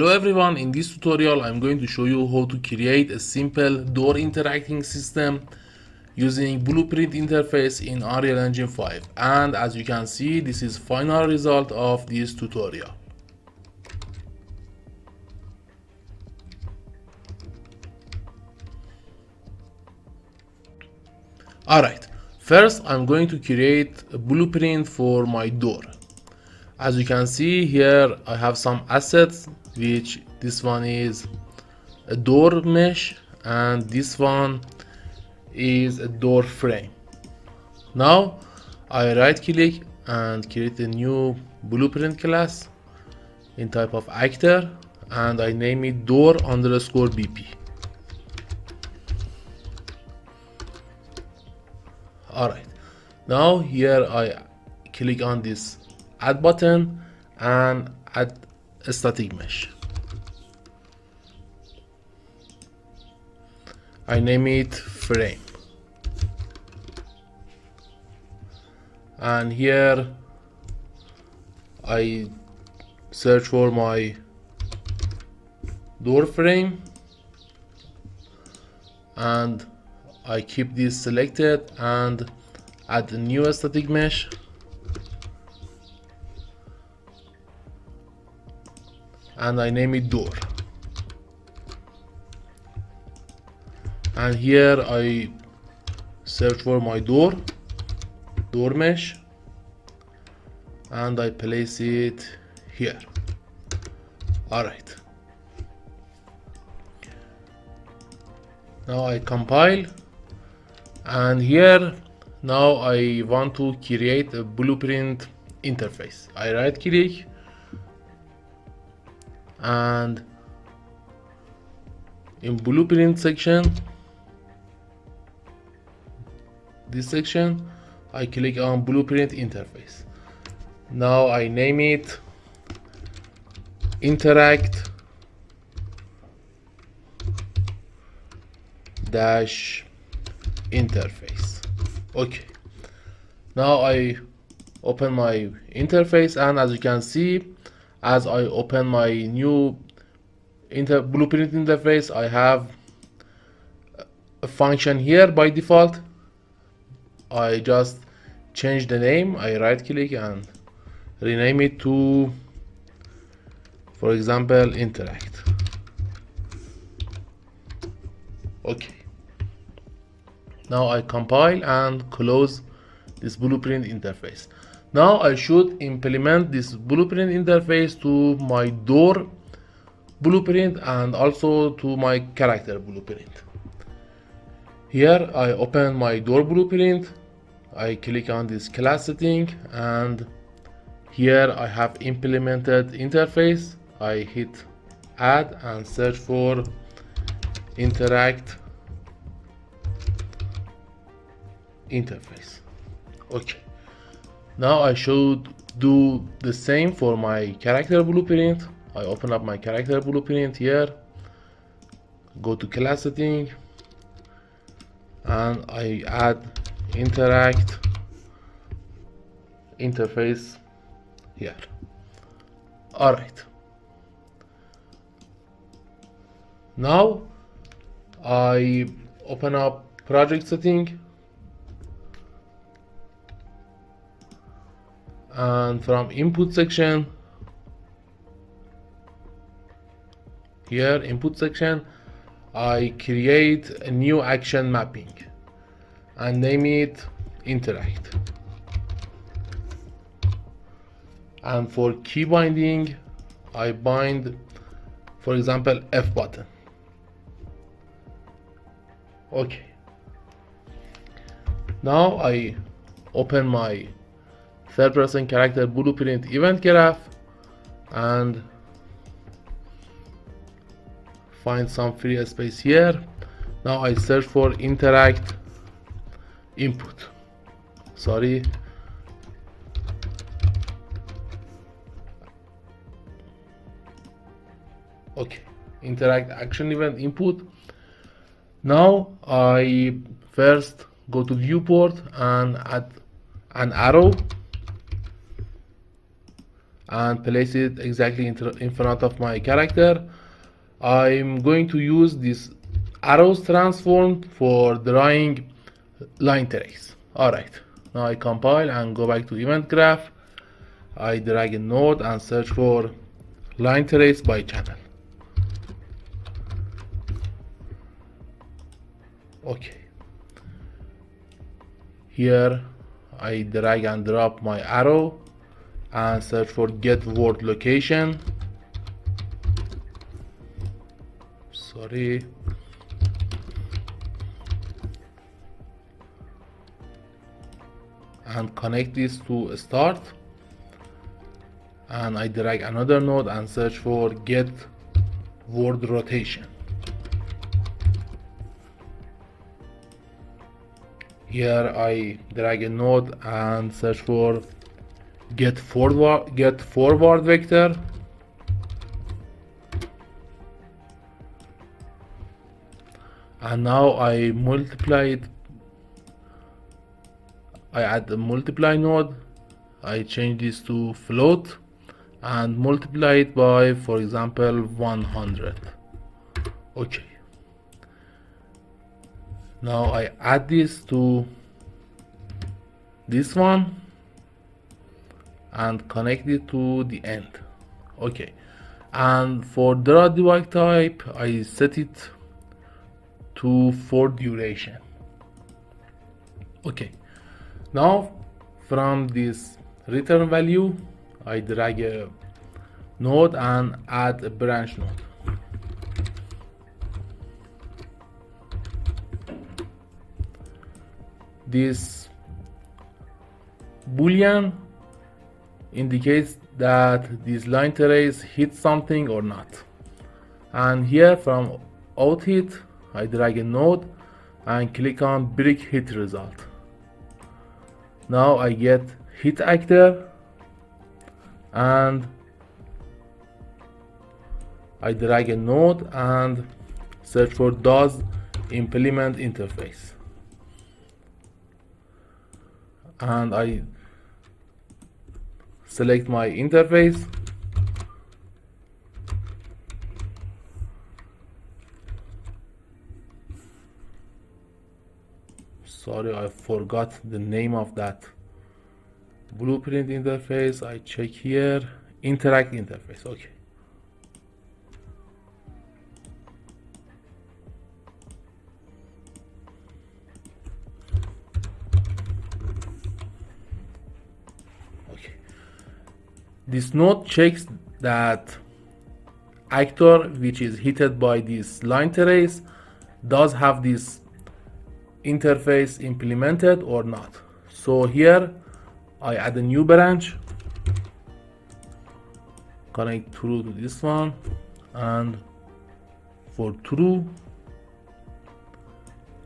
Hello everyone, in this tutorial I'm going to show you how to create a simple door interacting system using Blueprint interface in Unreal Engine 5, and as you can see, this is final result of this tutorial. Alright, first I'm going to create a blueprint for my door. As you can see here, I have some assets, which this one is a door mesh and this one is a door frame. Now I right click and create a new blueprint class in type of actor, and I name it door_BP. Alright, now here I click on this add button and add a static mesh. I name it frame, and here I search for my door frame and I keep this selected and add a new static mesh, and I name it door. And here I search for my door mesh and I place it here. Alright, now I compile, and here now I want to create a blueprint interface. I right click and in blueprint section, this section, I click on blueprint interface. Now I name it interact dash interface. Okay, now I open my interface, and as you can see, as I open my new blueprint interface, I have a function here by default. I just change the name. I right click and rename it to, for example, interact. Okay, now I compile and close this blueprint interface. Now I should implement this blueprint interface to my door blueprint and also to my character blueprint. Here I open my door blueprint, I click on this class setting, and here I have implemented interface. I hit add and search for interact interface. Okay, now I should do the same for my character blueprint. I open up my character blueprint here, go to class setting, and I add interact interface here. Alright, now I open up project setting, and from input section, here input section, I create a new action mapping and name it interact. And for key binding, I bind, for example, F button. Okay, now I open my third person character blueprint event graph and find some free space here. Now I search for interact input. Sorry, okay, interact action event input. Now I first go to viewport and add an arrow and place it exactly in front of my character. I'm going to use this arrows transform for drawing line trace. Alright, now I compile and go back to event graph. I drag a node and search for line trace by channel. Okay, here I drag and drop my arrow and search for get word location. Sorry. And connect this to start, and I drag another node and search for get word rotation. Here I drag a node and search for get forward vector, and now I multiply it. I add a multiply node. I change this to float and multiply it by, for example, 100. Okay. Now I add this to this one and connect it to the end. Okay. And for draw debug type, I set it to for duration. Okay. Now from this return value, I drag a node and add a branch node. This boolean indicates that this line trace hit something or not. And here from out hit, I drag a node and click on brick hit result. Now I get hit actor and I drag a node and search for does implement interface, and I select my interface. Sorry, I forgot the name of that blueprint interface. I check here, interact interface. Okay. Okay. This node checks that actor which is hit by this line trace does have this interface implemented or not. So here I add a new branch, connect true to this one, and for true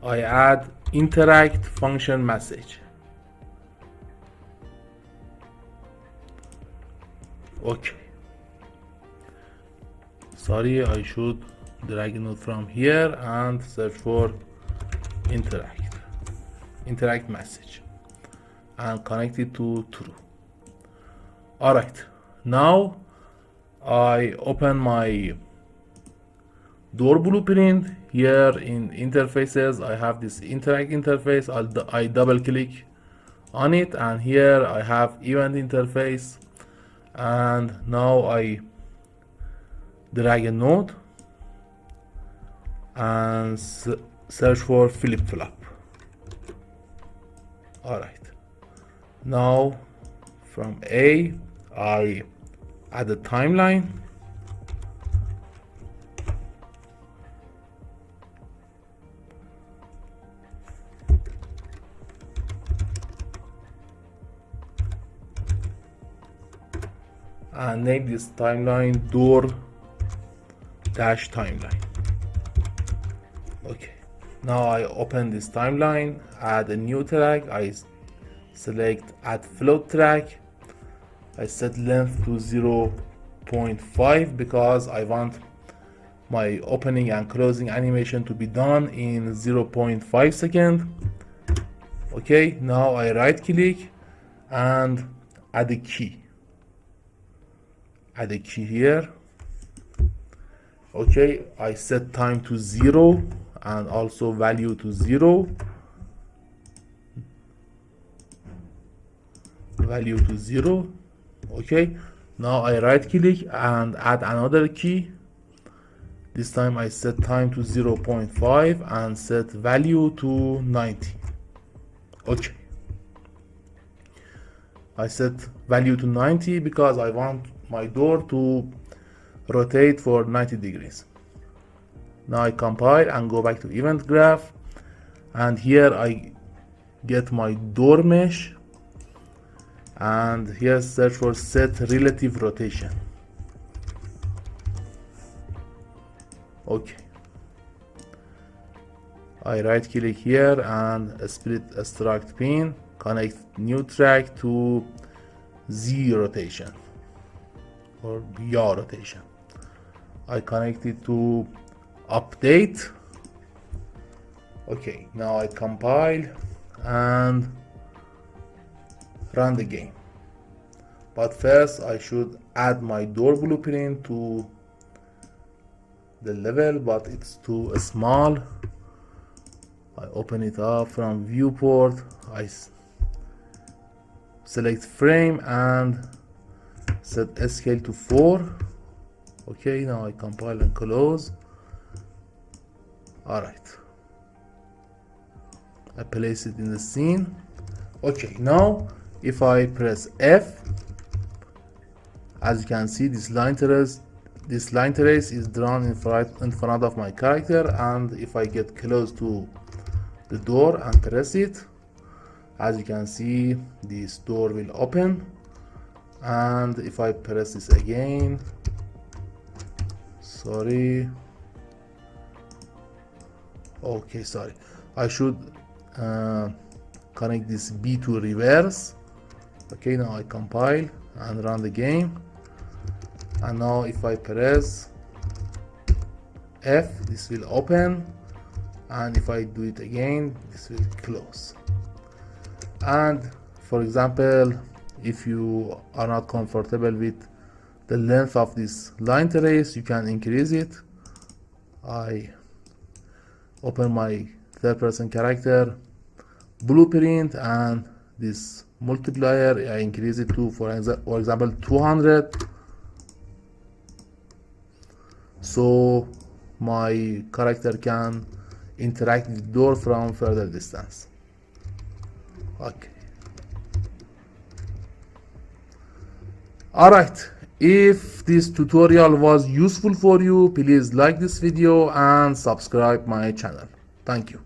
I add interact function message. Okay, sorry, I should drag a node from here and search for interact message and connect it to true. Alright, now I open my door blueprint. Here in interfaces I have this interact interface. I double click on it, and here I have event interface, and now I drag a node and search for flip-flop. Alright, now from A I add a timeline, and name this timeline door dash timeline. Okay, now I open this timeline, add a new track. I select add float track. I set length to 0.5 because I want my opening and closing animation to be done in 0.5 seconds. Okay, now I right click and add a key. add a key here. Okay, I set time to 0 and also value to 0, value to 0. Okay, now I right click and add another key. This time I set time to 0.5 and set value to 90. Okay, I set value to 90 because I want my door to rotate for 90 degrees. Now I compile and go back to event graph, and here I get my door mesh, and here search for set relative rotation. Okay, I right click here and split extract pin, connect new track to Z rotation or yaw rotation. I connect it to update. Okay, now I compile and run the game. But first I should add my door blueprint to the level, but it's too small. I open it up from viewport, I select frame and set scale to 4. Okay, now I compile and close. Alright, I place it in the scene. Okay, now if I press F, as you can see, this line trace is drawn in front of my character, and if I get close to the door and press it, as you can see, this door will open. And if I press this again, sorry, okay, sorry, I should connect this B to reverse. Okay, now I compile and run the game, and now if I press F, this will open, and if I do it again, this will close. And for example, if you are not comfortable with the length of this line trace, you can increase it. I open my third person character blueprint, and this multiplier, I increase it to, for example, 200, so my character can interact with the door from further distance. Okay, alright, if this tutorial was useful for you, please like this video and subscribe my channel. Thank you.